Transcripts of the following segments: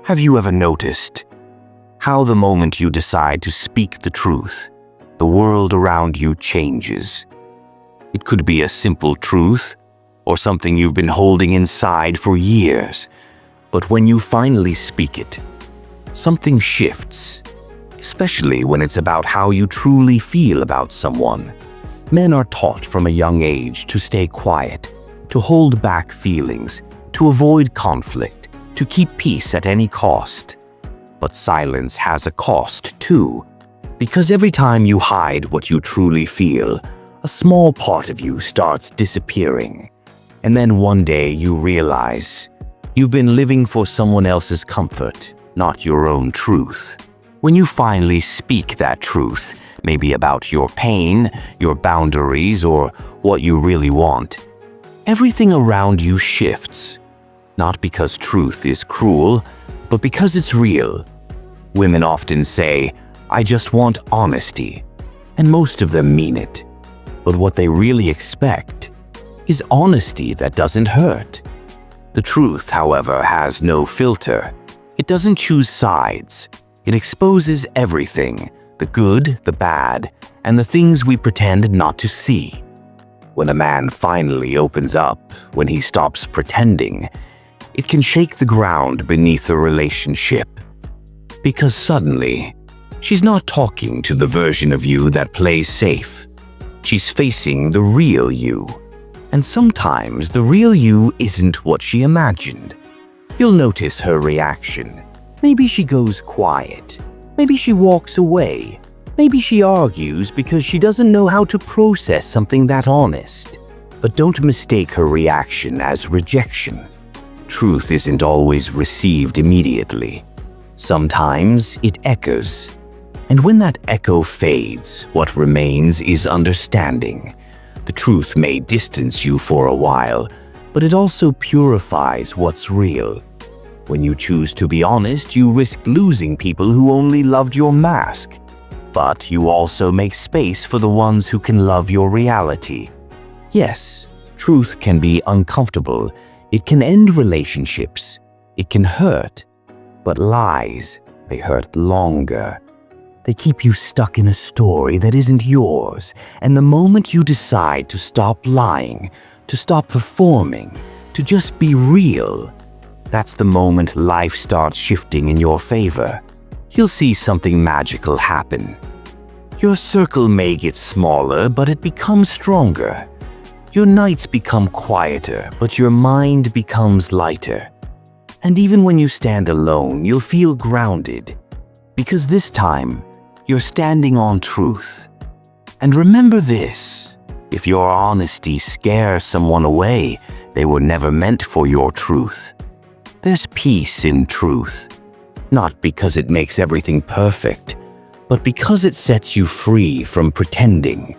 Have you ever noticed how the moment you decide to speak the truth, the world around you changes? It could be a simple truth or something you've been holding inside for years. But when you finally speak it, something shifts, especially when it's about how you truly feel about someone. Men are taught from a young age to stay quiet, to hold back feelings, to avoid conflict, to keep peace at any cost. But silence has a cost too, because every time you hide what you truly feel, a small part of you starts disappearing. And then one day you realize you've been living for someone else's comfort, not your own truth. When you finally speak that truth, maybe about your pain, your boundaries, or what you really want, everything around you shifts. Not because truth is cruel, but because it's real. Women often say, "I just want honesty," and most of them mean it. But what they really expect is honesty that doesn't hurt. The truth, however, has no filter. It doesn't choose sides. It exposes everything, the good, the bad, and the things we pretend not to see. When a man finally opens up, when he stops pretending, it can shake the ground beneath the relationship. Because suddenly, she's not talking to the version of you that plays safe. She's facing the real you. And sometimes the real you isn't what she imagined. You'll notice her reaction. Maybe she goes quiet. Maybe she walks away. Maybe she argues because she doesn't know how to process something that honest. But don't mistake her reaction as rejection. Truth isn't always received immediately. Sometimes it echoes. And when that echo fades, what remains is understanding. The truth may distance you for a while, but it also purifies what's real. When you choose to be honest, you risk losing people who only loved your mask. But you also make space for the ones who can love your reality. Yes, truth can be uncomfortable. It can end relationships. It can hurt. But lies, they hurt longer. They keep you stuck in a story that isn't yours. And the moment you decide to stop lying, to stop performing, to just be real, that's the moment life starts shifting in your favor. You'll see something magical happen. Your circle may get smaller, but it becomes stronger. Your nights become quieter, but your mind becomes lighter. And even when you stand alone, you'll feel grounded. Because this time, you're standing on truth. And remember this, if your honesty scares someone away, they were never meant for your truth. There's peace in truth, not because it makes everything perfect, but because it sets you free from pretending.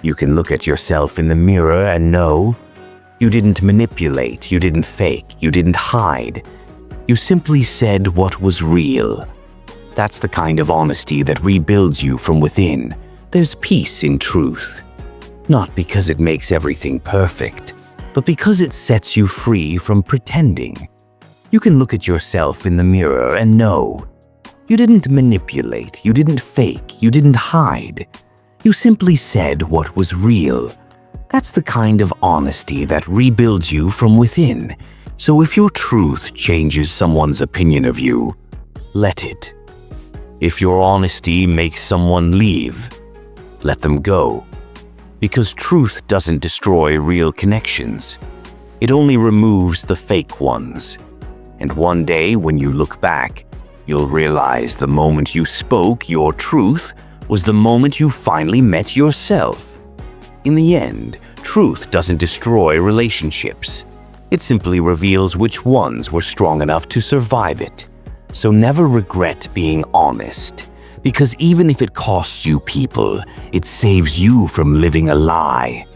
You can look at yourself in the mirror and know you didn't manipulate, you didn't fake, you didn't hide. You simply said what was real. That's the kind of honesty that rebuilds you from within. There's peace in truth, not because it makes everything perfect, but because it sets you free from pretending. You can look at yourself in the mirror and know you didn't manipulate, you didn't fake, you didn't hide. You simply said what was real. That's the kind of honesty that rebuilds you from within. So if your truth changes someone's opinion of you, let it. If your honesty makes someone leave, let them go. Because truth doesn't destroy real connections. It only removes the fake ones. And one day when you look back, you'll realize the moment you spoke your truth was the moment you finally met yourself. In the end, truth doesn't destroy relationships. It simply reveals which ones were strong enough to survive it. So never regret being honest, because even if it costs you people, it saves you from living a lie.